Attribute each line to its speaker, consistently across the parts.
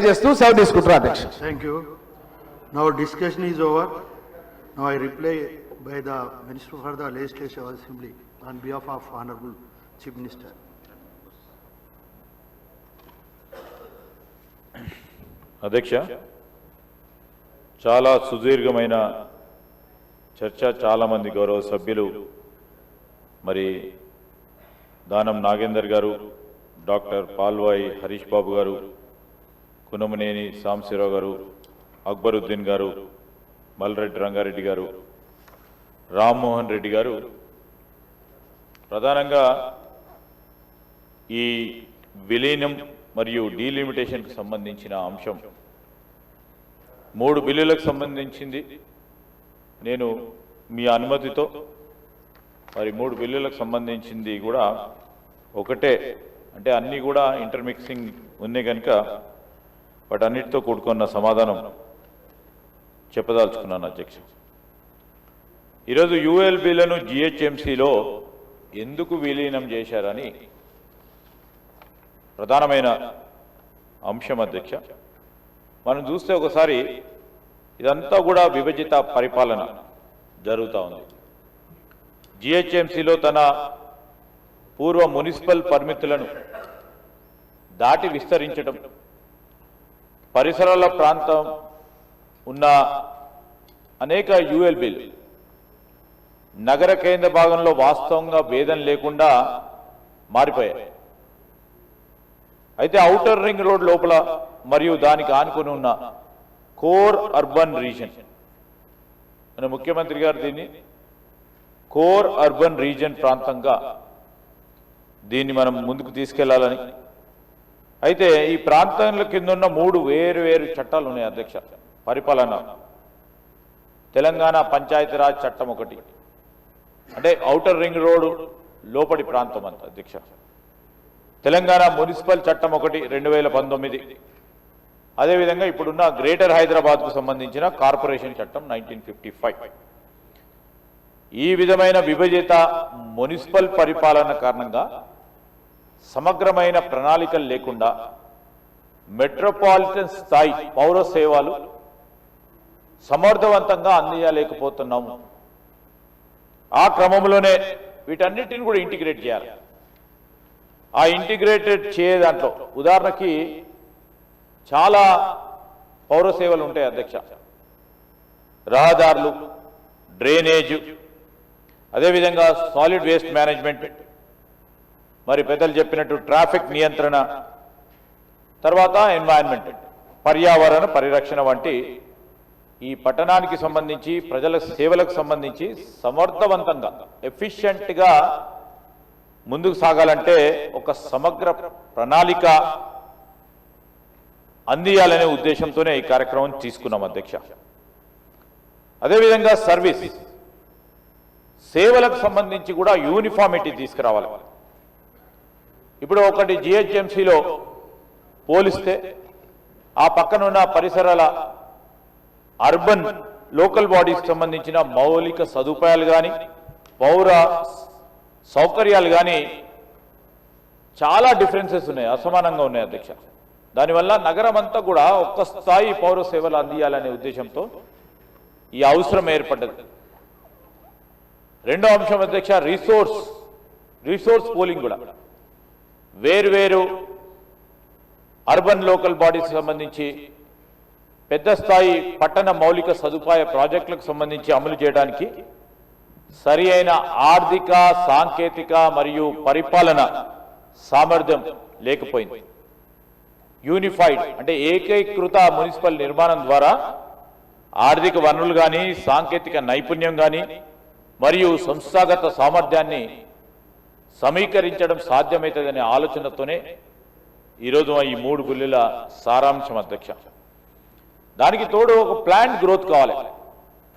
Speaker 1: చేస్తూ సెలవు తీసుకుంటారు అధ్యక్ష.
Speaker 2: Thank you. Now discussion is over. Now I reply by the Minister for the Legislative Assembly on behalf of Honorable Chief Minister.
Speaker 3: అధ్యక్ష, చాలా సుదీర్ఘమైన చర్చ, చాలామంది గౌరవ సభ్యులు మరి దానం నాగేందర్ గారు, డాక్టర్ పాల్వాయి హరీష్ బాబు గారు, కునమనేని సాంబశివరావు గారు, అక్బరుద్దీన్ గారు, మల్రెడ్డి రంగారెడ్డి గారు, రామ్మోహన్ రెడ్డి గారు ప్రధానంగా ఈ విలీనం మరియు డీలిమిటేషన్కి సంబంధించిన అంశం 3 బిల్లులకు సంబంధించింది. నేను మీ అనుమతితో మరి 3 బిల్లులకు సంబంధించింది కూడా ఒకటే, అంటే అన్నీ కూడా ఇంటర్మిక్సింగ్ ఉన్నాయి కనుక వాటన్నిటితో కూడుకున్న సమాధానం చెప్పదలుచుకున్నాను అధ్యక్ష. ఈరోజు యుఎల్బీలను జిహెచ్ఎంసీలో ఎందుకు విలీనం చేశారని ప్రధానమైన అంశం అధ్యక్ష. మనం చూస్తే ఒకసారి ఇదంతా కూడా విభజిత పరిపాలన జరుగుతూ ఉంది. జిహెచ్ఎంసీలో తన పూర్వ మున్సిపల్ పరిమితులను దాటి విస్తరించడం, పరిసరాల ప్రాంతం ఉన్న అనేక యుఎల్బీలు నగర కేంద్ర భాగంలో వాస్తవంగా భేదం లేకుండా మారిపోయాయి. అయితే ఔటర్ రింగ్ రోడ్ లోపల మరియు దానికి ఆనుకుని ఉన్న కోర్ అర్బన్ రీజన్, మన ముఖ్యమంత్రి గారు దీన్ని కోర్ అర్బన్ రీజన్ ప్రాంతంగా దీన్ని మనం ముందుకు తీసుకెళ్లాలని, అయితే ఈ ప్రాంతాల కింద ఉన్న 3 వేరు చట్టాలు ఉన్నాయి అధ్యక్ష. పరిపాలన తెలంగాణ పంచాయతీరాజ్ చట్టం ఒకటి, అంటే ఔటర్ రింగ్ రోడ్డు లోపడి ప్రాంతం అంత అధ్యక్ష. తెలంగాణ మున్సిపల్ చట్టం ఒకటి 2019, అదేవిధంగా ఇప్పుడున్న గ్రేటర్ హైదరాబాద్కు సంబంధించిన కార్పొరేషన్ చట్టం 1955. ఈ విధమైన విభజిత మున్సిపల్ పరిపాలన కారణంగా సమగ్రమైన ప్రణాళికలు లేకుండా మెట్రోపాలిటన్ స్థాయి పౌర సేవలు సమర్థవంతంగా అందించలేకపోతున్నాము. ఆ క్రమంలోనే వీటన్నిటిని కూడా ఇంటిగ్రేట్ చేయాలి. ఆ ఇంటిగ్రేటెడ్ చేయ దాంట్లో ఉదాహరణకి చాలా పౌర సేవలు ఉంటాయి అధ్యక్ష. రహదారులు, డ్రైనేజ్, అదేవిధంగా సాలిడ్ వేస్ట్ మేనేజ్మెంట్, మరి పెద్దలు చెప్పినట్టు ట్రాఫిక్ నియంత్రణ, తర్వాత ఎన్వైరన్మెంట్, పర్యావరణ పరిరక్షణ వంటి ఈ పట్టణానికి సంబంధించి ప్రజల సేవలకు సంబంధించి సమర్థవంతంగా ఎఫిషియెంట్గా ముందుకు సాగాలంటే ఒక సమగ్ర ప్రణాళిక అందియాలనే ఉద్దేశంతోనే ఈ కార్యక్రమం తీసుకున్నాం అధ్యక్ష. అదేవిధంగా సర్వీస్ సేవలకు సంబంధించి కూడా యూనిఫామిటీ తీసుకురావాలి. ఇప్పుడు ఒకటి జిహెచ్ఎంసీలో పోలిస్తే ఆ పక్కనున్న పరిసరాల అర్బన్ లోకల్ బాడీస్కి సంబంధించిన మౌలిక సదుపాయాలు కానీ పౌర సౌకర్యాలు కానీ చాలా డిఫరెన్సెస్ ఉన్నాయి, అసమానంగా ఉన్నాయి అధ్యక్ష. దానివల్ల నగరం అంతా కూడా ఒక్క స్థాయి పౌర సేవలు అందియాలనే ఉద్దేశంతో ఈ అవసరం ఏర్పడ్డది. రెండో అంశం అధ్యక్ష, రిసోర్స్ పూలింగ్ కూడా వేరు అర్బన్ లోకల్ బాడీస్కి సంబంధించి పెద్ద స్థాయి పట్టణ మౌలిక సదుపాయ ప్రాజెక్టులకు సంబంధించి అమలు చేయడానికి సరి అయిన ఆర్థిక, సాంకేతిక మరియు పరిపాలన సామర్థ్యం లేకపోయింది. యూనిఫైడ్ అంటే ఏకీకృత మున్సిపల్ నిర్మాణం ద్వారా ఆర్థిక వనరులు కానీ, సాంకేతిక నైపుణ్యం కానీ మరియు సంస్థాగత సామర్థ్యాన్ని సమీకరించడం సాధ్యమవుతుందనే ఆలోచనతోనే ఈరోజు ఈ 3 బిల్లుల సారాంశం అధ్యక్ష. దానికి తోడు ఒక ప్లాన్డ్ గ్రోత్ కావాలి,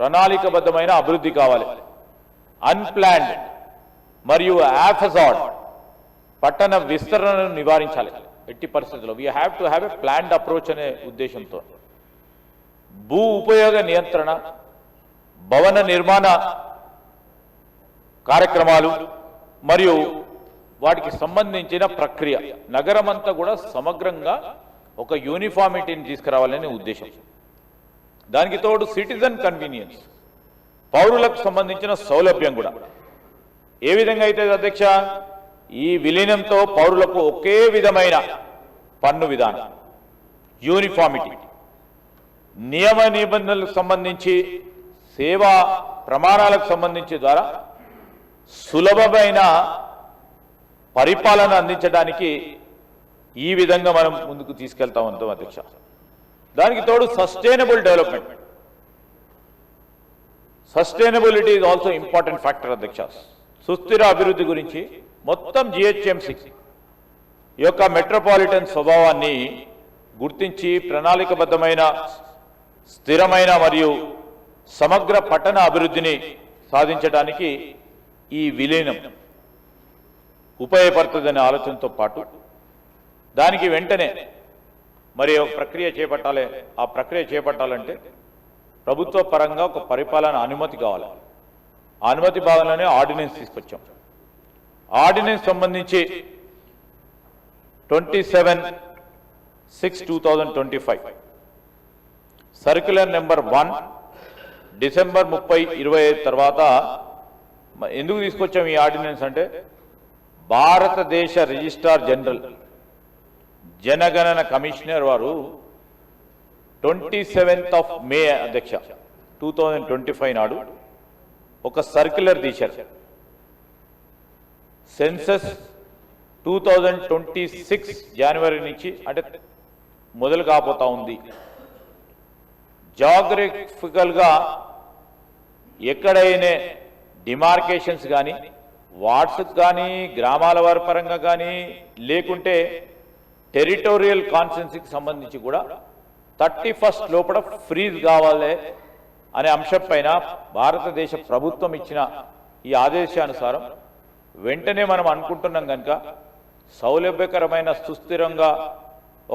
Speaker 3: ప్రణాళికబద్ధమైన అభివృద్ధి కావాలి. అన్ప్లాన్డ్ మరియు యాఫజార్డ్ పట్టణ విస్తరణను నివారించాలి. ఎట్టి పరిస్థితుల్లో we have to have a planned approach అనే ఉద్దేశంతో భూ ఉపయోగ నియంత్రణ, భవన నిర్మాణ కార్యక్రమాలు మరియు వాటికి సంబంధించిన ప్రక్రియ నగరమంతా కూడా సమగ్రంగా ఒక యూనిఫామిటీని తీసుకురావాలనే ఉద్దేశం. దానికి తోడు సిటిజన్ కన్వీనియన్స్, పౌరులకు సంబంధించిన సౌలభ్యం కూడా ఏ విధంగా అయితే అధ్యక్ష, ఈ విలీనంతో పౌరులకు ఒకే విధమైన పన్ను విధానం, యూనిఫామిటీ, నియమ నిబంధనలకు సంబంధించి సేవా ప్రమాణాలకు సంబంధించి ద్వారా సులభమైన పరిపాలన అందించడానికి ఈ విధంగా మనం ముందుకు తీసుకెళ్తా ఉంటాం అధ్యక్ష. దానికి తోడు sustainable development, sustainability is also important factor అధ్యక్ష. సుస్థిర అభివృద్ధి గురించి మొత్తం జిహెచ్ఎంసి యొక్క మెట్రోపాలిటన్ స్వభావాన్ని గుర్తించి ప్రణాళికబద్ధమైన స్థిరమైన మరియు సమగ్ర పట్టణ అభివృద్ధిని సాధించడానికి ఈ విలీనం ఉపయోగపడుతుందనే ఆలోచనతో పాటు దానికి వెంటనే మరి ఒక ప్రక్రియ చేపట్టాలి. ఆ ప్రక్రియ చేపట్టాలంటే ప్రభుత్వ పరంగా ఒక పరిపాలన అనుమతి కావాలి. ఆ అనుమతి భాగంలోనే ఆర్డినెన్స్ తీసుకొచ్చాం. ఆర్డినెన్స్ సంబంధించి 27/6/2025 సర్క్యులర్ నెంబర్ 1 డిసెంబర్ 30, 2025 తర్వాత ఎందుకు తీసుకొచ్చాం ఈ ఆర్డినెన్స్ అంటే, భారతదేశ రిజిస్ట్రార్ జనరల్ జనగణన కమిషనర్ వారు 27th మే అధ్యక్ష 2025 నాడు ఒక సర్క్యులర్ తీశారు. సెన్సస్ 2026 జనవరి నుంచి అంటే మొదలు కాబోతా ఉంది. జాగ్రఫికల్గా ఎక్కడైనా డిమార్కేషన్స్ కానీ, వార్డ్స్ కానీ, గ్రామాల వారి పరంగా కానీ, లేకుంటే టెరిటోరియల్ కాన్స్టిట్యున్సీకి సంబంధించి కూడా 31st లోపల ఫ్రీజ్ కావాలి అనే అంశం పైన భారతదేశ ప్రభుత్వం ఇచ్చిన ఈ ఆదేశానుసారం వెంటనే మనం అనుకుంటున్నాం కనుక సౌలభ్యకరమైన సుస్థిరంగా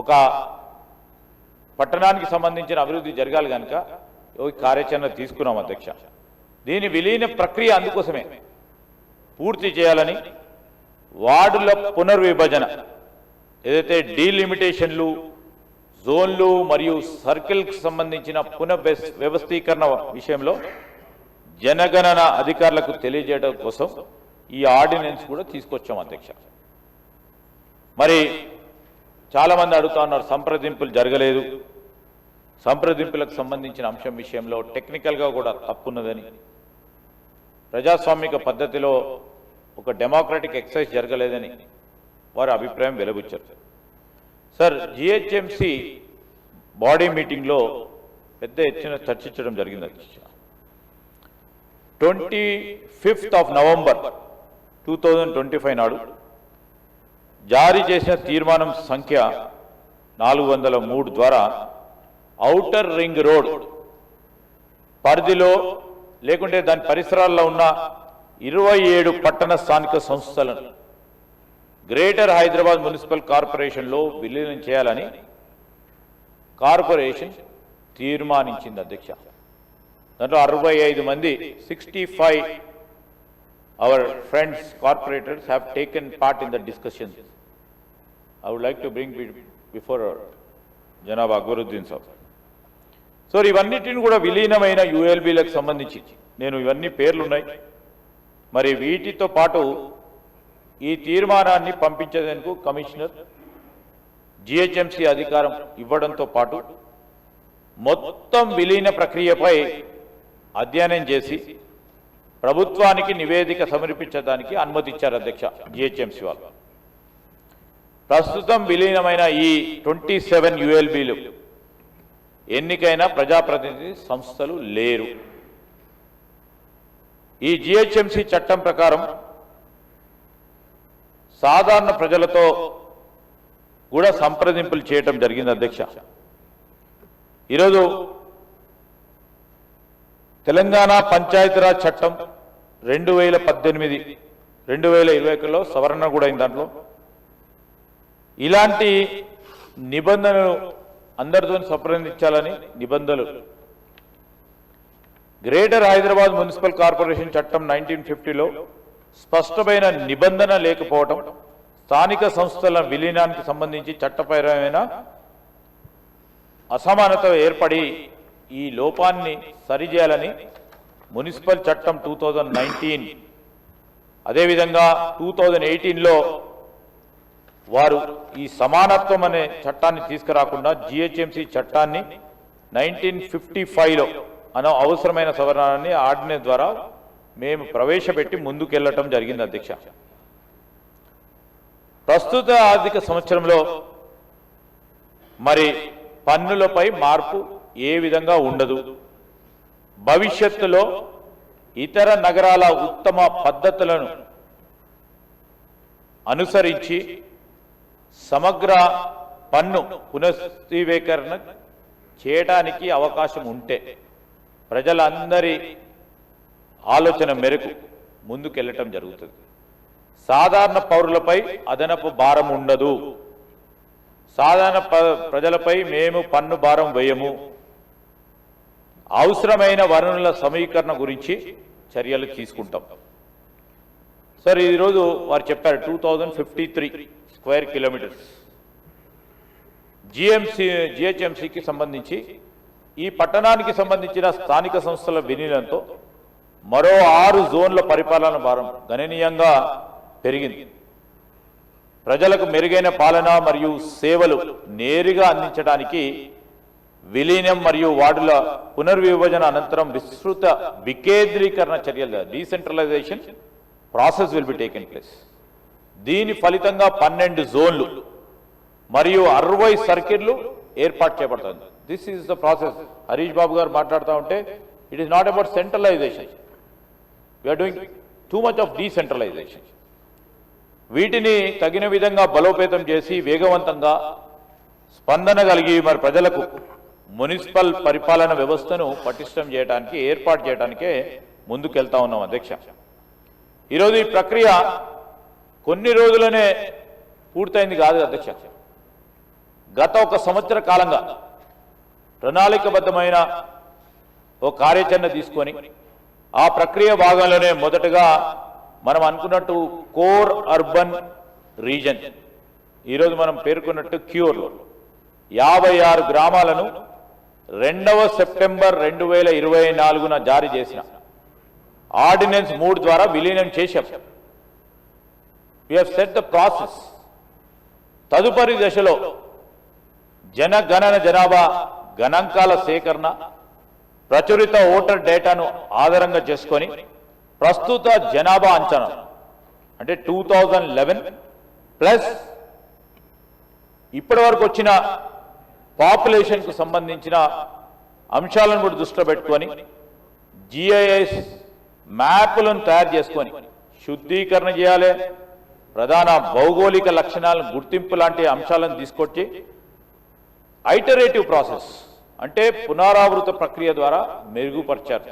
Speaker 3: ఒక పట్టణానికి సంబంధించిన అభివృద్ధి జరగాలి కనుక ఈ కార్యాచరణ తీసుకున్నాం అధ్యక్ష. దీని విలీన ప్రక్రియ అందుకోసమే పూర్తి చేయాలని వార్డుల పునర్విభజన, ఏదైతే డీలిమిటేషన్లు, జోన్లు మరియు సర్కిల్కి సంబంధించిన వ్యవస్థీకరణ విషయంలో జనగణన అధికారులకు తెలియజేయడం కోసం ఈ ఆర్డినెన్స్ కూడా తీసుకొచ్చాం అధ్యక్ష. మరి చాలామంది అడుగుతా ఉన్నారు, సంప్రదింపులు జరగలేదు, సంప్రదింపులకు సంబంధించిన అంశం విషయంలో టెక్నికల్గా కూడా తప్పున్నదని, ప్రజాస్వామిక పద్ధతిలో ఒక డెమోక్రటిక్ ఎక్సర్సైజ్ జరగలేదని వారి అభిప్రాయం వెలుబుచ్చారు. సార్, జిహెచ్ఎంసి బాడీ మీటింగ్లో పెద్ద ఎత్తున చర్చించడం జరిగింది అధ్యక్ష. 25th నవంబర్ 2025 నాడు జారీ చేసిన తీర్మానం సంఖ్య 403 ద్వారా ఔటర్ రింగ్ రోడ్ పరిధిలో లేకుంటే దాని పరిసరాల్లో ఉన్న 27 పట్టణ స్థానిక సంస్థలను గ్రేటర్ హైదరాబాద్ మున్సిపల్ కార్పొరేషన్లో విలీనం చేయాలని కార్పొరేషన్ తీర్మానించింది అధ్యక్ష. దాంట్లో 65 మంది 65 our friends corporators have taken part in the discussions. I would like to bring before Janab Akbaruddin sir. So ఇవన్నిటిని కూడా విలీనమైన యుఎల్బీలకు సంబంధించి నేను ఇవన్నీ పేర్లు ఉన్నాయి. మరి వీటితో పాటు ఈ తీర్మానాన్ని పంపించేందుకు కమిషనర్ జిహెచ్ఎంసి అధికారం ఇవ్వడంతో పాటు మొత్తం విలీన ప్రక్రియపై అధ్యయనం చేసి ప్రభుత్వానికి నివేదిక సమర్పించడానికి అనుమతి ఇచ్చారు అధ్యక్ష జిహెచ్ఎంసి వాళ్ళు. ప్రస్తుతం విలీనమైన ఈ 27 యుఎల్బీలు ఎన్నికైన ప్రజాప్రతినిధి సంస్థలు లేరు. ఈ జిహెచ్ఎంసి చట్టం ప్రకారం సాధారణ ప్రజలతో కూడా సంప్రదింపులు చేయటం జరిగింది అధ్యక్ష. ఈరోజు తెలంగాణ పంచాయతీరాజ్ చట్టం 2018 2021లో సవరణ కూడా అయింది. దాంట్లో ఇలాంటి నిబంధనలు అందరితో సంప్రదించాలని నిబంధనలు గ్రేటర్ హైదరాబాద్ మున్సిపల్ కార్పొరేషన్ చట్టం 1950లో స్పష్టమైన నిబంధన లేకపోవటం, స్థానిక సంస్థల విలీనానికి సంబంధించి చట్టపరమైన అసమానత ఏర్పడి ఈ లోపాన్ని సరిచేయాలని మున్సిపల్ చట్టం 2019 అదేవిధంగా 2018లో వారు ఈ సమానత్వం అనే చట్టాన్ని తీసుకురాకుండా జిహెచ్ఎంసీ చట్టాన్ని 1955లో అవసరమైన సవరణని ఆర్డినెన్స్ ద్వారా మేము ప్రవేశపెట్టి ముందుకెళ్లటం జరిగింది అధ్యక్ష. ప్రస్తుత ఆర్థిక సంవత్సరంలో మరి పన్నులపై మార్పు ఏ విధంగా ఉండదు. భవిష్యత్తులో ఇతర నగరాల ఉత్తమ పద్ధతులను అనుసరించి సమగ్ర పన్ను పునఃస్థీకరణ చేయడానికి అవకాశం ఉంటే ప్రజలందరి ఆలోచన మేరకు ముందుకెళ్లటం జరుగుతుంది. సాధారణ పౌరులపై అదనపు భారం ఉండదు. సాధారణ ప్రజలపై మేము పన్ను భారం వేయము. అవసరమైన వనరుల సమీకరణ గురించి చర్యలు తీసుకుంటాం. సార్ ఈరోజు వారు చెప్పారు 2053 స్క్వేర్ కిలోమీటర్స్ జిహెచ్ఎంసీకి సంబంధించి ఈ పట్టణానికి సంబంధించిన స్థానిక సంస్థల విలీనంతో మరో 6 జోన్ల పరిపాలన భారం గణనీయంగా పెరిగింది. ప్రజలకు మెరుగైన పాలన మరియు సేవలు నేరుగా అందించడానికి విలీనం మరియు వార్డుల పునర్విభజన అనంతరం విస్తృత వికేంద్రీకరణ చర్యలు decentralisation process will be taken place. దీని ఫలితంగా 12 జోన్లు మరియు 60 సర్కిళ్లు ఏర్పాటు చేయబడుతుంది. This is the process. Harish Babu గారు మాట్లాడుతూ ఉంటే it is not about centralisation, we are doing too much of decentralisation. వీటిని తగిన విధంగా బలోపేతం చేసి వేగవంతంగా స్పందన కలిగి మరి ప్రజలకు మున్సిపల్ పరిపాలన వ్యవస్థను పటిష్టం చేయడానికి ఏర్పాటు చేయడానికే ముందుకెళ్తా ఉన్నాం అధ్యక్ష. ఈరోజు ఈ ప్రక్రియ కొన్ని రోజులనే పూర్తయింది కాదు అధ్యక్ష. గత 1 సంవత్సర కాలంగా ప్రణాళికబద్ధమైన ఓ కార్యాచరణ తీసుకొని ఆ ప్రక్రియ భాగంలోనే మొదటగా మనం అనుకున్నట్టు కోర్ అర్బన్ రీజన్ ఈరోజు మనం పేర్కొన్నట్టు క్యూర్లో 56 గ్రామాలను 2వ సెప్టెంబర్ 2024న జారీ చేసిన ఆర్డినెన్స్ 3 ద్వారా విలీనం చేశాం. We have set the process. తదుపరి దశలో జనగణన జనాభా గణాంకాల సేకరణ ప్రచురిత ఓటర్ డేటాను ఆధారంగా చేసుకొని ప్రస్తుత జనాభా అంచనా అంటే 2011 ప్లస్ ఇప్పటి వరకు వచ్చిన పాపులేషన్కు సంబంధించిన అంశాలను కూడా దృష్టిలో పెట్టుకొని జిఐఎస్ మ్యాప్లను తయారు చేసుకొని శుద్ధీకరణ చేయాలి. ప్రధాన భౌగోళిక లక్షణాలను గుర్తింపు లాంటి అంశాలను తీసుకొచ్చి ఐటరేటివ్ ప్రాసెస్ అంటే పునరావృత ప్రక్రియ ద్వారా మెరుగుపరిచారు.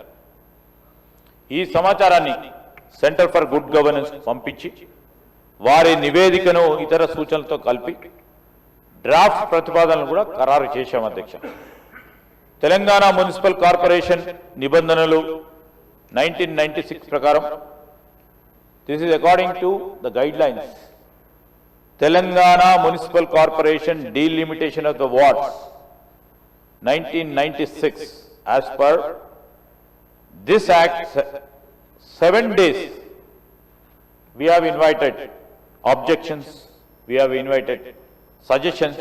Speaker 3: ఈ సమాచారాన్ని సెంటర్ ఫర్ గుడ్ గవర్నెన్స్ పంపించి వారి నివేదికను ఇతర సూచనలతో కలిపి డ్రాఫ్ట్ ప్రతిపాదనలు కూడా ఖరారు చేశాం అధ్యక్ష. తెలంగాణ మున్సిపల్ కార్పొరేషన్ నిబంధనలు 1996 ప్రకారం this is according to the guidelines Telangana municipal corporation delimitation of the wards 1996 as per this act 7 days we have invited objections, we have invited suggestions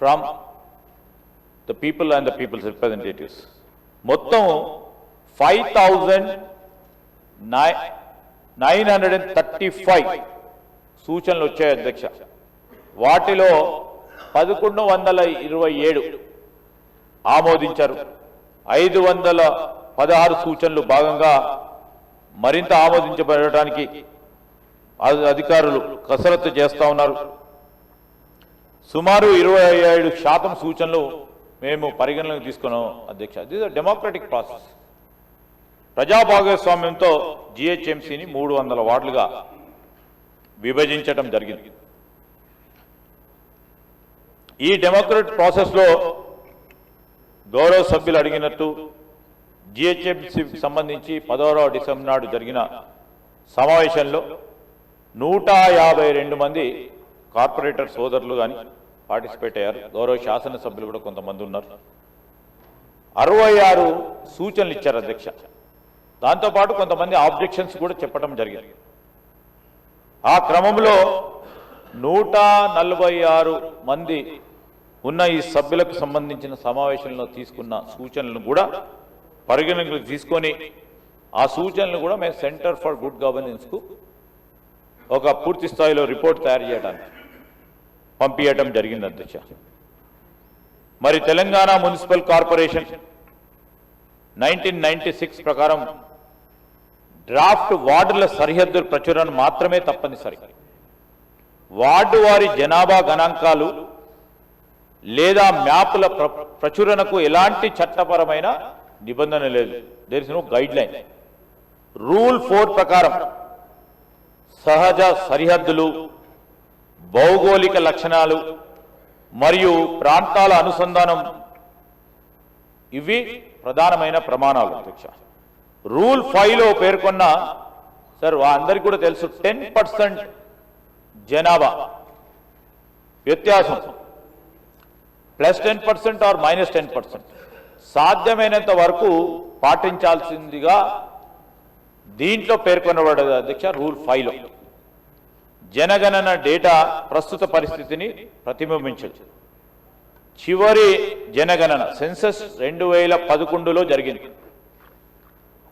Speaker 3: from the people and the people's representatives. మొత్తం 5,935 సూచనలు వచ్చాయి అధ్యక్ష. వాటిలో 1127 ఆమోదించారు. 516 సూచనలు భాగంగా మరింత ఆమోదించబడటానికి అధికారులు కసరత్తు చేస్తా ఉన్నారు. సుమారు 27% సూచనలు మేము పరిగణలోకి తీసుకున్నాం అధ్యక్ష. This is democratic process. ప్రజా భాగస్వామ్యంతో జిహెచ్ఎంసీని 300 వార్డులుగా విభజించడం జరిగింది. ఈ డెమోక్రటిక్ ప్రాసెస్లో గౌరవ సభ్యులు అడిగినట్టు జిహెచ్ఎంసీకి సంబంధించి 16వ డిసెంబర్ నాడు జరిగిన సమావేశంలో 152 మంది కార్పొరేటర్ సోదరులు కానీ పార్టిసిపేట్ అయ్యారు. గౌరవ శాసనసభ్యులు కూడా కొంతమంది ఉన్నారు. 66 సూచనలు ఇచ్చారు అధ్యక్ష. దాంతోపాటు కొంతమంది ఆబ్జెక్షన్స్ కూడా చెప్పడం జరిగింది. ఆ క్రమంలో 146 మంది ఉన్న ఈ సభ్యులకు సంబంధించిన సమావేశంలో తీసుకున్న సూచనలను కూడా పరిగణనలోకి తీసుకొని ఆ సూచనలు కూడా మేము సెంటర్ ఫర్ గుడ్ గవర్నెన్స్కు ఒక పూర్తి స్థాయిలో రిపోర్ట్ తయారు చేయడానికి పంపించడం జరిగింది అధ్యక్ష. మరి తెలంగాణ మున్సిపల్ కార్పొరేషన్ 1996 ప్రకారం డ్రాఫ్ట్ వార్డుల సరిహద్దుల ప్రచురణ మాత్రమే తప్పనిసరి. వార్డు వారి జనాభా గణాంకాలు లేదా మ్యాపుల ప్రచురణకు ఎలాంటి చట్టపరమైన నిబంధన లేదు. There is no guideline. Rule 4 ప్రకారం సహజ సరిహద్దులు, భౌగోళిక లక్షణాలు మరియు ప్రాంతాల అనుసంధానం ఇవి ప్రధానమైన ప్రమాణాలు అధ్యక్ష. రూల్ 5లో పేర్కొన్న సార్ అందరికీ కూడా తెలుసు 10% జనాభా వ్యత్యాసం +10% ఆర్ -10% సాధ్యమైనంత వరకు పాటించాల్సిందిగా దీంట్లో పేర్కొనబడ్డది అధ్యక్ష. రూల్ 5లో జనగణన డేటా ప్రస్తుత పరిస్థితిని ప్రతిబింబించదు. చివరి జనగణన సెన్సస్ 2011లో జరిగింది.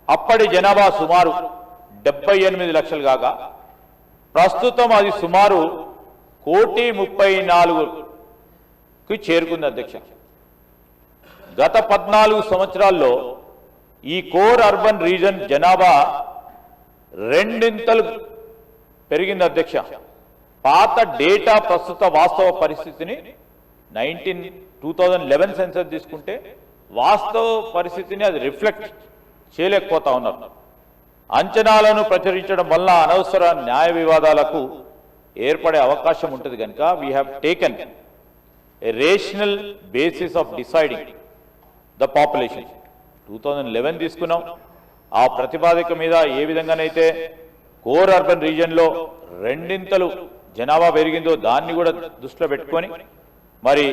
Speaker 3: అప్పటి జనాభా సుమారు 78 లక్షలు కాగా ప్రస్తుతం అది సుమారు 1,34,00,000కి చేరుకుంది అధ్యక్ష. గత 14 సంవత్సరాల్లో ఈ కోర్ అర్బన్ రీజన్ జనాభా రెండింతలు పెరిగింది అధ్యక్ష. పాత డేటా ప్రస్తుత వాస్తవ పరిస్థితిని 2011 సెన్సస్ తీసుకుంటే వాస్తవ పరిస్థితిని అది రిఫ్లెక్ట్ చేయలేకపోతా ఉన్నారు. అంచనాలను ప్రచురించడం వల్ల అనవసర న్యాయ వివాదాలకు ఏర్పడే అవకాశం ఉంటుంది కనుక we have taken a rational basis of deciding the population. 2011 తీసుకున్నాం. ఆ ప్రతిపాదిక మీద ఏ విధంగానైతే కోర్ అర్బన్ రీజియన్లో రెండింతలు జనాభా పెరిగిందో దాన్ని కూడా దృష్టిలో పెట్టుకొని మరి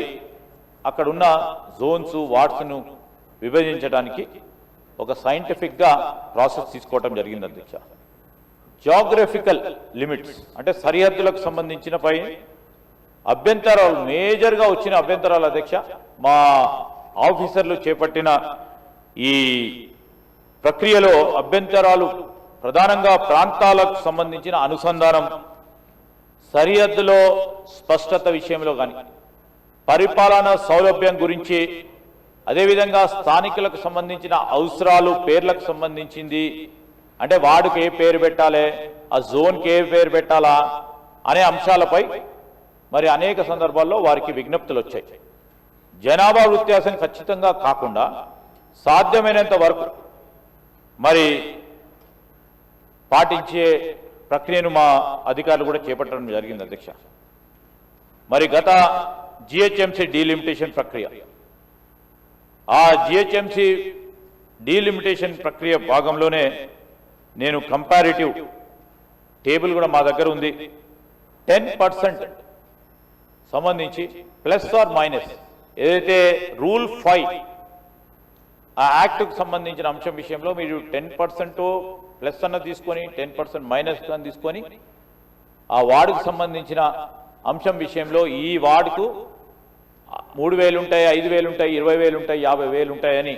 Speaker 3: అక్కడున్న జోన్స్ వార్డ్స్ను విభజించడానికి ఒక సైంటిఫిక్గా ప్రాసెస్ తీసుకోవటం జరిగింది అధ్యక్ష. జాగ్రఫికల్ లిమిట్స్ అంటే సరిహద్దులకు సంబంధించిన పై అభ్యంతరాలు మేజర్గా వచ్చిన అభ్యంతరాలు అధ్యక్ష మా ఆఫీసర్లు చేపట్టిన ఈ ప్రక్రియలో అభ్యంతరాలు ప్రధానంగా ప్రాంతాలకు సంబంధించిన అనుసంధానం, సరిహద్దులో స్పష్టత విషయంలో కానీ, పరిపాలన సౌలభ్యం గురించి, అదేవిధంగా స్థానికులకు సంబంధించిన అవసరాలు పేర్లకు సంబంధించింది అంటే వార్డుకి ఏ పేరు పెట్టాలి, ఆ జోన్కి ఏ పేరు పెట్టాలా అనే అంశాలపై మరి అనేక సందర్భాల్లో వారికి విజ్ఞప్తులు వచ్చాయి. జనాభా వ్యత్యాసం ఖచ్చితంగా కాకుండా సాధ్యమైనంత వరకు మరి పాటించే ప్రక్రియను మా అధికారులు కూడా చేపట్టడం జరిగింది అధ్యక్ష. మరి గత జిహెచ్ఎంసీ డీలిమిటేషన్ ప్రక్రియ, ఆ జిహెచ్ఎంసీ డీలిమిటేషన్ ప్రక్రియ భాగంలోనే నేను కంపారిటివ్ టేబుల్ కూడా మా దగ్గర ఉంది. 10% సంబంధించి ప్లస్ ఆర్ మైనస్ ఏదైతే రూల్ 5 ఆ యాక్ట్కు సంబంధించిన అంశం విషయంలో మీరు 10% ప్లస్ అన్న తీసుకొని 10% మైనస్ అన్న తీసుకొని ఆ వార్డుకు సంబంధించిన అంశం విషయంలో ఈ వార్డుకు 3,000 ఉంటాయి, 5,000 ఉంటాయి, 20,000 ఉంటాయి, 50,000 ఉంటాయని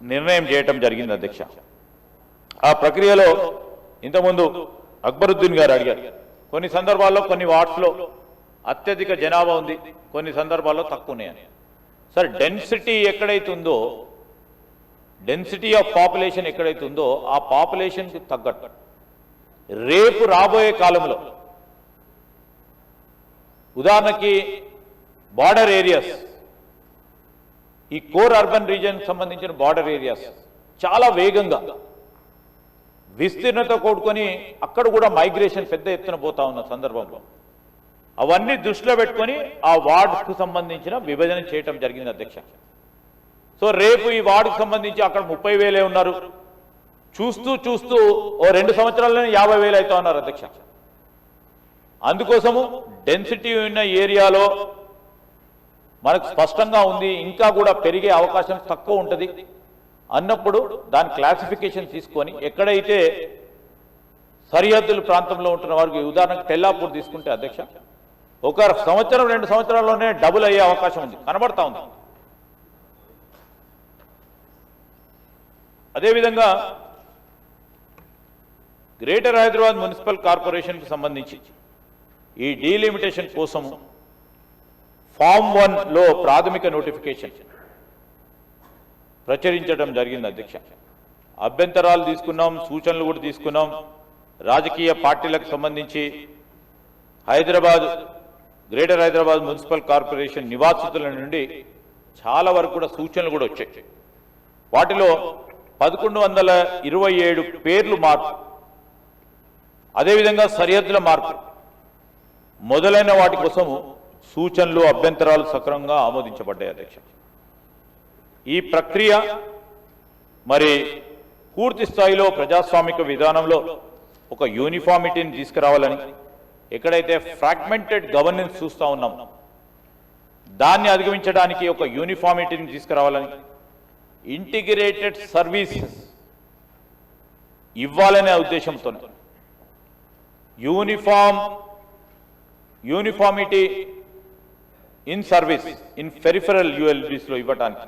Speaker 3: నిర్ణయం చేయటం జరిగింది అధ్యక్ష. ఆ ప్రక్రియలో ఇంతకుముందు అక్బరుద్దీన్ గారు అడిగారు, కొన్ని సందర్భాల్లో కొన్ని వార్డ్స్లో అత్యధిక జనాభా ఉంది, కొన్ని సందర్భాల్లో తక్కువ ఉన్నాయని. సార్ డెన్సిటీ ఎక్కడైతే ఉందో, డెన్సిటీ ఆఫ్ పాపులేషన్ ఎక్కడైతే ఉందో ఆ పాపులేషన్కు తగ్గట్టు రేపు రాబోయే కాలంలో ఉదాహరణకి బార్డర్ ఏరియాస్, ఈ కోర్ అర్బన్ రీజియన్ సంబంధించిన బార్డర్ ఏరియాస్ చాలా వేగంగా విస్తీర్ణతో కూడుకొని అక్కడ కూడా మైగ్రేషన్ పెద్ద ఎత్తున పోతా ఉన్న సందర్భంలో అవన్నీ దృష్టిలో పెట్టుకొని ఆ వార్డుకు సంబంధించిన విభజన చేయటం జరిగింది అధ్యక్ష. సో రేపు ఈ వార్డుకు సంబంధించి అక్కడ 30,000 ఉన్నారు, చూస్తూ చూస్తూ ఓ 2 సంవత్సరాల్లోనే 50,000 అవుతా ఉన్నారు అధ్యక్ష. అందుకోసము డెన్సిటీ ఉన్న ఏరియాలో మనకు స్పష్టంగా ఉంది, ఇంకా కూడా పెరిగే అవకాశం తక్కువ ఉంటుంది అన్నప్పుడు దాని క్లాసిఫికేషన్ తీసుకొని ఎక్కడైతే సరిహద్దుల ప్రాంతంలో ఉంటున్న వారికి, ఉదాహరణకు తెల్లాపూర్ తీసుకుంటే అధ్యక్ష, ఒక సంవత్సరం 2 సంవత్సరాల్లోనే డబుల్ అయ్యే అవకాశం ఉంది, కనబడతా ఉంది. అదేవిధంగా గ్రేటర్ హైదరాబాద్ మున్సిపల్ కార్పొరేషన్కి సంబంధించి ఈ డీలిమిటేషన్ కోసం ఫామ్ 1లో ప్రాథమిక నోటిఫికేషన్ ప్రచురించడం జరిగింది అధ్యక్ష. అభ్యంతరాలు తీసుకున్నాం, సూచనలు కూడా తీసుకున్నాం. రాజకీయ పార్టీలకు సంబంధించి గ్రేటర్ హైదరాబాద్ మున్సిపల్ కార్పొరేషన్ నివాసితుల నుండి చాలా వరకు కూడా సూచనలు కూడా వచ్చాయి. వాటిలో 1127 పేర్లు మార్పు, అదేవిధంగా సరిహద్దుల మార్పు మొదలైన వాటి కోసం సూచనలు, అభ్యంతరాలు సక్రమంగా ఆమోదించబడ్డాయి అధ్యక్ష. ఈ ప్రక్రియ మరి పూర్తి స్థాయిలో ప్రజాస్వామిక విధానంలో ఒక యూనిఫామిటీని తీసుకురావాలని, ఎక్కడైతే ఫ్రాగ్మెంటెడ్ గవర్నెన్స్ చూస్తూ ఉన్నాం దాన్ని అధిగమించడానికి ఒక యూనిఫామిటీని తీసుకురావాలని, ఇంటిగ్రేటెడ్ సర్వీసెస్ ఇవ్వాలనే ఉద్దేశంతో uniformity in service in peripheral యూఎల్బీస్లో ఇవ్వడానికి,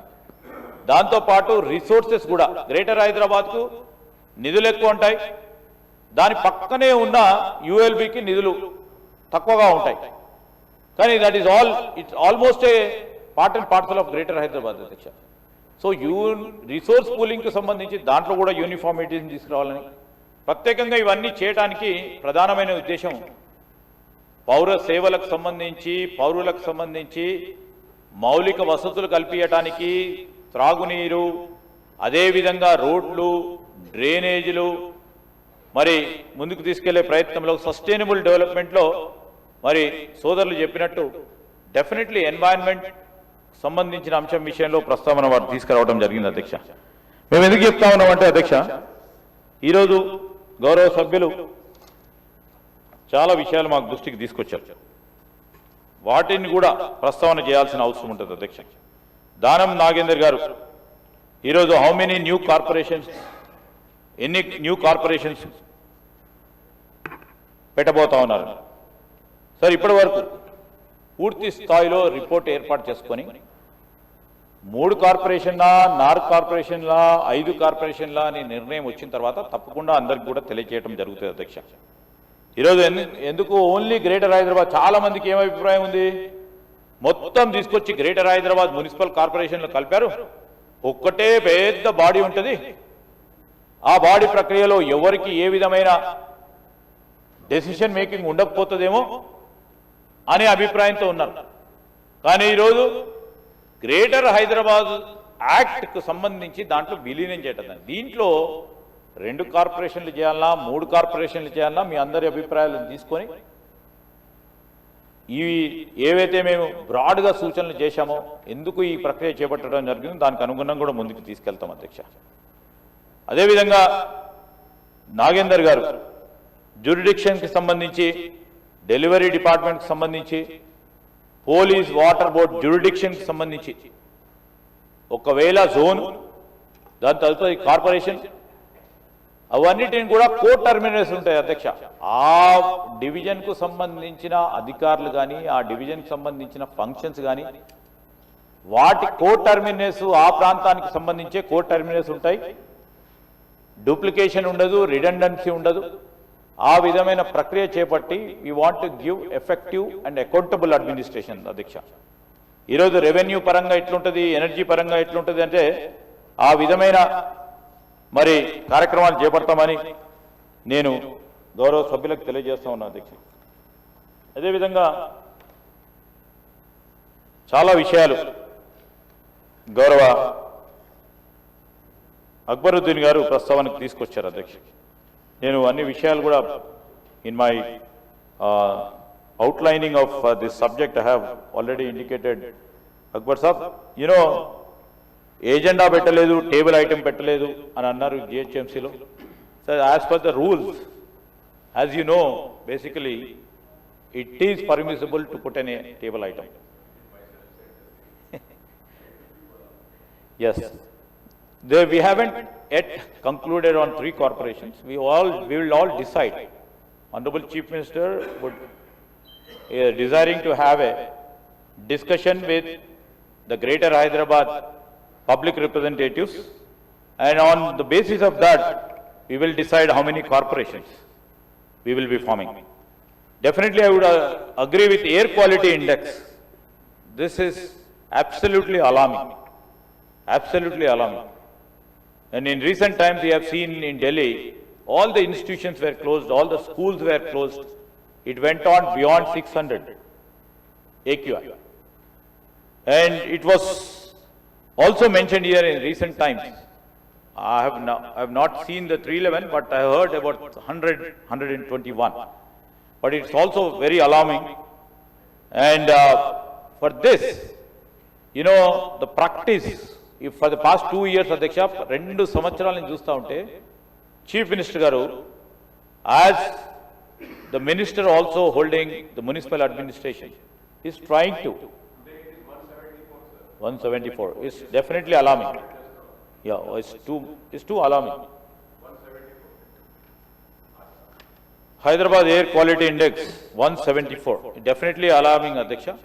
Speaker 3: దాంతోపాటు రిసోర్సెస్ కూడా గ్రేటర్ హైదరాబాద్కు నిధులు ఎక్కువ ఉంటాయి, దాని పక్కనే ఉన్న యూఎల్బీకి నిధులు తక్కువగా ఉంటాయి. కానీ that is it's almost a part and parcel of greater Hyderabad అధ్యక్ష. సో రిసోర్స్ పూలింగ్కి సంబంధించి దాంట్లో కూడా యూనిఫామిటీని తీసుకురావాలని, ప్రత్యేకంగా ఇవన్నీ చేయడానికి ప్రధానమైన ఉద్దేశం పౌర సేవలకు సంబంధించి, పౌరులకు సంబంధించి మౌలిక వసతులు కల్పించడానికి, త్రాగునీరు, అదేవిధంగా రోడ్లు, డ్రైనేజీలు మరి ముందుకు తీసుకెళ్లే ప్రయత్నంలో సస్టైనబుల్ డెవలప్మెంట్లో మరి సోదరులు చెప్పినట్టు డెఫినెట్లీ ఎన్వైరన్మెంట్ సంబంధించిన అంశం విషయంలో ప్రస్తావన వారు తీసుకురావడం జరిగింది అధ్యక్ష. మేము ఎందుకు చెప్తా ఉన్నామంటే అధ్యక్ష, ఈరోజు గౌరవ సభ్యులు చాలా విషయాలు మాకు దృష్టికి తీసుకొచ్చారు, వాటిని కూడా ప్రస్తావన చేయాల్సిన అవసరం ఉంటుంది అధ్యక్ష. దానం నాగేందర్ గారు ఈరోజు ఎన్ని న్యూ కార్పొరేషన్స్ పెట్టబోతా ఉన్నారు సార్. ఇప్పటి వరకు పూర్తి స్థాయిలో రిపోర్ట్ ఏర్పాటు చేసుకొని 3 కార్పొరేషన్లా, 4 కార్పొరేషన్లా, 5 కార్పొరేషన్లా అని నిర్ణయం వచ్చిన తర్వాత తప్పకుండా అందరికి కూడా తెలియజేయడం జరుగుతుంది అధ్యక్ష. ఈరోజు ఎందుకు ఓన్లీ గ్రేటర్ హైదరాబాద్, చాలా మందికి ఏం అభిప్రాయం ఉంది, మొత్తం తీసుకొచ్చి గ్రేటర్ హైదరాబాద్ మున్సిపల్ కార్పొరేషన్లో కలిపారు, ఒక్కటే పెద్ద బాడీ ఉంటుంది, ఆ బాడీ ప్రక్రియలో ఎవరికి ఏ విధమైన డెసిషన్ మేకింగ్ ఉండకపోతుందేమో అనే అభిప్రాయంతో ఉన్నారు. కానీ ఈరోజు గ్రేటర్ హైదరాబాద్ యాక్ట్కు సంబంధించి దాంట్లో విలీనం చేయటం, దీంట్లో 2 కార్పొరేషన్లు చేయాలన్నా, 3 కార్పొరేషన్లు చేయాలన్నా మీ అందరి అభిప్రాయాలను తీసుకొని ఇవి ఏవైతే మేము బ్రాడ్గా సూచనలు చేశామో, ఎందుకు ఈ ప్రక్రియ చేపట్టడం జరిగిందో దానికి అనుగుణంగా కూడా ముందుకు తీసుకెళ్తాం అధ్యక్ష. అదేవిధంగా నాగేందర్ గారు జ్యూరిడిక్షన్కి సంబంధించి, డెలివరీ డిపార్ట్మెంట్కి సంబంధించి, పోలీస్, వాటర్ బోర్డ్ జ్యూరిడిక్షన్కి సంబంధించి ఒకవేళ జోన్, దాని తదుపరి కార్పొరేషన్, అవన్నిటిని కూడా కోర్ట్ టర్మినల్స్ ఉంటాయి అధ్యక్ష. ఆ డివిజన్కు సంబంధించిన అధికారులు కానీ, ఆ డివిజన్కి సంబంధించిన ఫంక్షన్స్ కానీ, వాటి కోర్ట్ టర్మినల్స్ ఆ ప్రాంతానికి సంబంధించే కోర్ట్ టర్మినల్స్ ఉంటాయి. డూప్లికేషన్ ఉండదు, రిడెండెన్సీ ఉండదు. ఆ విధమైన ప్రక్రియ చేపట్టి we want to give effective and accountable administration అధ్యక్ష. ఈరోజు రెవెన్యూ పరంగా ఎట్లుంటుంది, ఎనర్జీ పరంగా ఎట్లుంటుంది అంటే ఆ విధమైన మరి కార్యక్రమాలు చేపడతామని నేను గౌరవ సభ్యులకు తెలియజేస్తా ఉన్నా అధ్యక్ష. అదేవిధంగా చాలా విషయాలు గౌరవ అక్బరుద్దీన్ గారు ప్రస్తావనకు తీసుకొచ్చారు అధ్యక్ష. నేను అన్ని విషయాలు కూడా in my outlining of this subject I have already indicated. Akbar Saab, you know agenda పెట్టలేదు, టేబుల్ ఐటమ్ పెట్టలేదు అని అన్నారు జిహెచ్ఎంసీలో. So as per the rules, as you know, basically it is permissible to put an a table item. Yes. We haven't yet concluded on 3 corporations. We will all decide. Honorable Chief Minister would desiring to have a discussion with the Greater Hyderabad public representatives, and on the basis of that, we will decide how many corporations we will be forming. Definitely, I would agree with air quality index. This is absolutely alarming. Absolutely alarming. And in recent times, we have seen in Delhi, all the institutions were closed, all the schools were closed. It went on beyond 600 AQI. And it was also mentioned here in recent times. I have not seen the 311, but I heard about 100, 121. But it's also very alarming. And for this, you know, the practice, if for the past 2 years, Adhyaksha, 2 సంవత్సరాలను చూస్తూ ఉంటే, Chief Minister గారు, as the minister also holding the municipal administration, is trying to. 174. It's definitely alarming. Yeah, it's too alarming. Hyderabad Air Quality Index 174. Definitely alarming, Adhyaksha.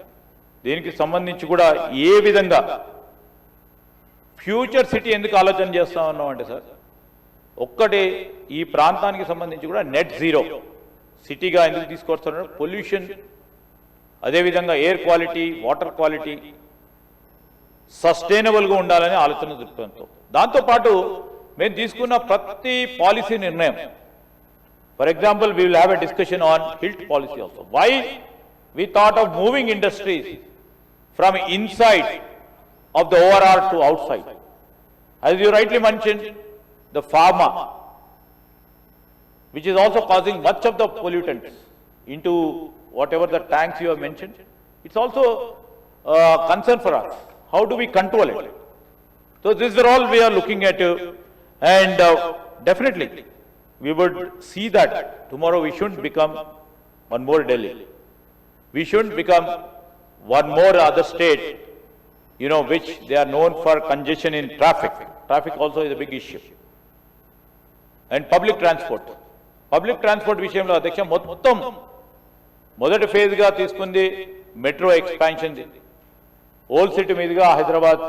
Speaker 3: దీనికి సంబంధించి కూడా ఏ విధంగా future city ఎందుకు ఆలోచన చేస్తా ఉన్నాం అంటే సార్, ఒక్కటి ఈ ప్రాంతానికి సంబంధించి కూడా నెట్ జీరో సిటీగా ఎందుకు తీసుకొస్తున్నారు, పొల్యూషన్, అదేవిధంగా ఎయిర్ క్వాలిటీ, వాటర్ క్వాలిటీ సస్టైనబుల్గా ఉండాలనే ఆలోచన దృక్పథంతో, దాంతోపాటు మేము తీసుకున్న ప్రతి పాలసీ నిర్ణయం, for example we will have a discussion on health policy also. Why we thought of moving industries from inside of the ORR to outside. As you rightly mentioned, the pharma, which is also causing much of the pollutants into whatever the tanks you have mentioned, it's also a concern for us. How do we control it? So these are all we are looking at, and definitely we would see that tomorrow we shouldn't become one more Delhi. We shouldn't become one more other state, you know, which they are known for congestion in traffic. Traffic also is a big issue. And public transport. Public transport విషయంలో అధ్యక్ష మొత్తం మొదటి ఫేజ్గా తీసుకుంది metro expansion, old city మీదుగా Hyderabad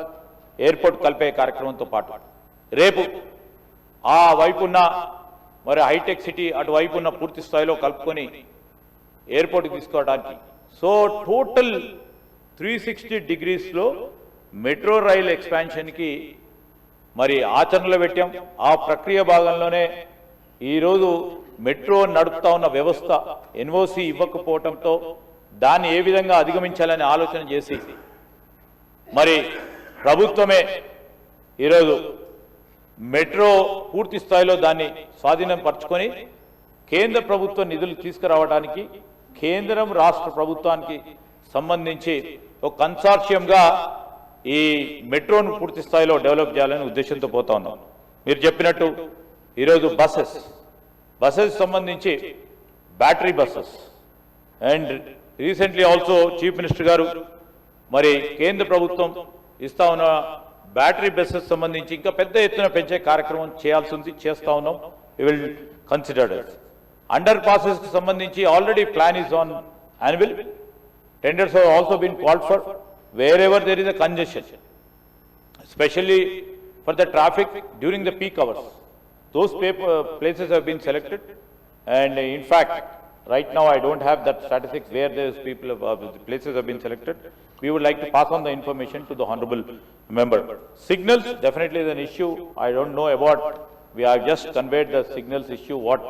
Speaker 3: airport కలిపే కార్యక్రమంతో పాటు రేపు ఆ వైపున్న మరి హైటెక్ సిటీ అటువైపు ఉన్న పూర్తి స్థాయిలో కలుపుకొని ఎయిర్పోర్ట్కి తీసుకోవడానికి. సో టోటల్ 360 డిగ్రీస్లో మెట్రో రైల్ ఎక్స్పాన్షన్కి మరి ఆచరణలో పెట్టాం. ఆ ప్రక్రియ భాగంలోనే ఈరోజు మెట్రో నడుపుతా ఉన్న వ్యవస్థ ఎన్ఓసి ఇవ్వకపోవడంతో దాన్ని ఏ విధంగా అధిగమించాలని ఆలోచన చేసి మరి ప్రభుత్వమే ఈరోజు మెట్రో పూర్తి స్థాయిలో దాన్ని స్వాధీనం పరుచుకొని కేంద్ర ప్రభుత్వ నిధులు తీసుకురావడానికి కేంద్రం రాష్ట్ర ప్రభుత్వానికి సంబంధించి ఒక కన్సార్షియంగా ఈ మెట్రోను పూర్తి స్థాయిలో డెవలప్ చేయాలనే ఉద్దేశంతో పోతా ఉన్నాం. మీరు చెప్పినట్టు ఈరోజు బస్సెస్ సంబంధించి battery buses, and recently also chief minister గారు మరి కేంద్ర ప్రభుత్వం ఇస్తా ఉన్న బ్యాటరీ బస్సెస్ సంబంధించి ఇంకా పెద్ద ఎత్తున పెంచే కార్యక్రమం చేయాల్సి ఉంది, చేస్తా ఉన్నాం. We will consider it. Underpasses కి సంబంధించి already plan is on annual. Tenders have also been called for wherever there is a congestion, especially for the traffic during the peak hours. Those places have been selected, and in fact, right now I don't have that statistics where those the places have been selected. We would like to pass on the information to the honorable member. Signals definitely is an issue. I don't know about. We have just conveyed the signals issue. What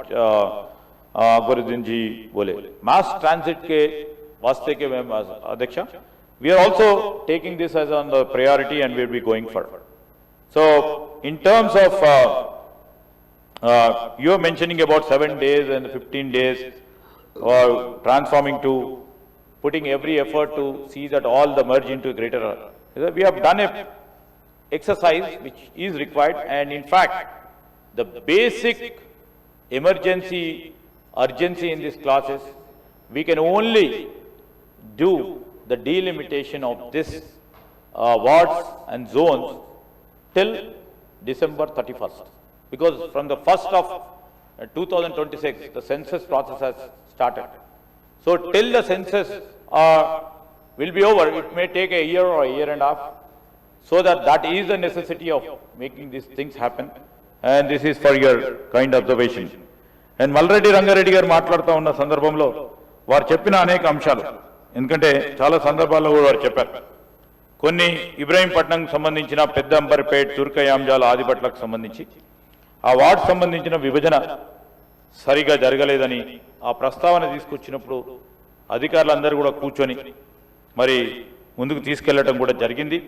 Speaker 3: Guruddin ji bole. Mass transit ke vaste ke Adhyaksha, we are also taking this as on the priority, and we will be going further. So, in terms of you are mentioning about 7 days and 15 days, or transforming to putting every effort to see that all the merge into greater. We have done a exercise which is required, and in fact, the basic emergency urgency in these classes, we can only do the delimitation of this wards and zones till December 31st. Because from the 1st of 2026, the census process has started. So till the census will be over, it may take a year or a year and a half. So that is the necessity of making these things happen. And this is for your kind observation. And Malreddy Rangareddy garu మాట్లాడుతూ ఉన్న సందర్భంలో వారు చెప్పిన అనేక అంశాలు, ఎందుకంటే చాలా సందర్భాల్లో కూడా వారు చెప్పారు. కొన్ని ఇబ్రాహీంపట్నంకు సంబంధించిన పెద్దంబర్పేట్, తుర్కయాంజాల, ఆదిపట్లకు సంబంధించి ఆ వార్డు సంబంధించిన విభజన సరిగా జరగలేదని ఆ ప్రస్తావన తీసుకొచ్చినప్పుడు అధికారులందరూ కూడా కూర్చొని మరి ముందుకు తీసుకెళ్లడం కూడా జరిగింది.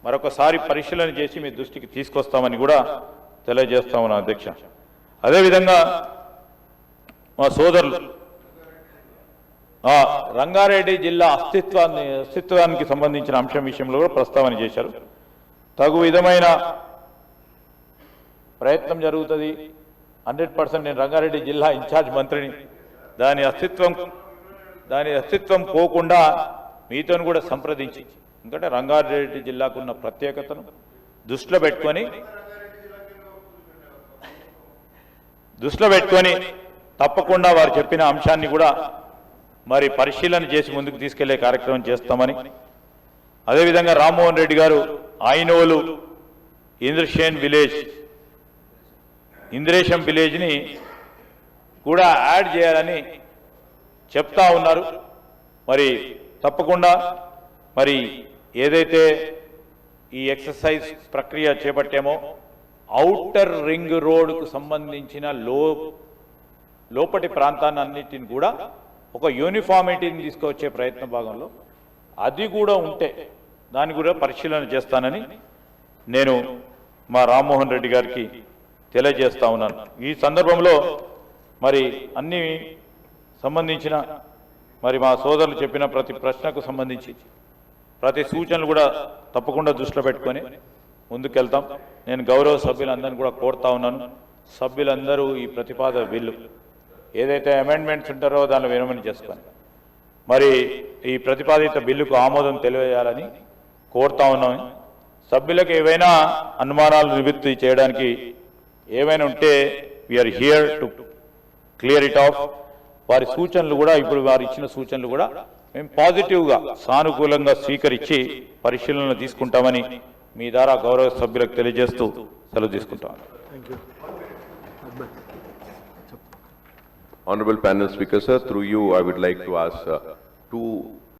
Speaker 3: మరొకసారి పరిశీలన చేసి మీ దృష్టికి తీసుకొస్తామని కూడా తెలియజేస్తా ఉన్నా అధ్యక్ష. అదేవిధంగా మా సోదరులు రంగారెడ్డి జిల్లా అస్తిత్వానికి సంబంధించిన అంశం విషయంలో కూడా ప్రస్తావన చేశారు. తగు విధమైన ప్రయత్నం జరుగుతుంది. 100% నేను రంగారెడ్డి జిల్లా ఇన్ఛార్జ్ మంత్రిని. దాని అస్తిత్వం పోకుండా మీతో కూడా సంప్రదించి, ఎందుకంటే రంగారెడ్డి జిల్లాకు ఉన్న ప్రత్యేకతను దృష్టిలో పెట్టుకొని తప్పకుండా వారు చెప్పిన అంశాన్ని కూడా మరి పరిశీలన చేసి ముందుకు తీసుకెళ్లే కార్యక్రమం చేస్తామని, అదేవిధంగా రామ్మోహన్ రెడ్డి గారు ఐనోలు ఇంద్రేశం విలేజ్ని కూడా యాడ్ చేయాలని చెప్తా ఉన్నారు. మరి తప్పకుండా మరి ఏదైతే ఈ ఎక్సర్సైజ్ ప్రక్రియ చేపట్టామో ఔటర్ రింగ్ రోడ్కు సంబంధించిన లోపటి ప్రాంతాన్నిటిని కూడా ఒక యూనిఫార్మిటీని తీసుకొచ్చే ప్రయత్న భాగంలో అది కూడా ఉంటే దాన్ని కూడా పరిశీలన చేస్తానని నేను మా రామ్మోహన్ రెడ్డి గారికి తెలియజేస్తా ఉన్నాను. ఈ సందర్భంలో మరి అన్ని సంబంధించిన మరి మా సోదరులు చెప్పిన ప్రతి ప్రశ్నకు సంబంధించి ప్రతి సూచనలు కూడా తప్పకుండా దృష్టిలో పెట్టుకొని ముందుకెళ్తాం. నేను గౌరవ సభ్యులందరినీ కూడా కోరుతా ఉన్నాను, సభ్యులందరూ ఈ ప్రతిపాదన బిల్లు ఏదైతే అమెండ్మెంట్స్ ఉంటారో దానిలో వినమని చేసుకొని మరి ఈ ప్రతిపాదిత బిల్లుకు ఆమోదం తెలియజేయాలని కోరుతా ఉన్నాం. సభ్యులకు ఏవైనా అనుమానాలు నివృత్తి చేయడానికి ఏమైనా ఉంటే we are here to clear it off. వారి సూచనలు కూడా ఇప్పుడు వారు ఇచ్చిన సూచనలు కూడా మేము పాజిటివ్గా సానుకూలంగా స్వీకరించి పరిశీలన తీసుకుంటామని మీ ద్వారా గౌరవ సభ్యులకు తెలియజేస్తూ సెలవు తీసుకుంటాం.
Speaker 1: Honorable panel speaker, sir, through you I would like to ask two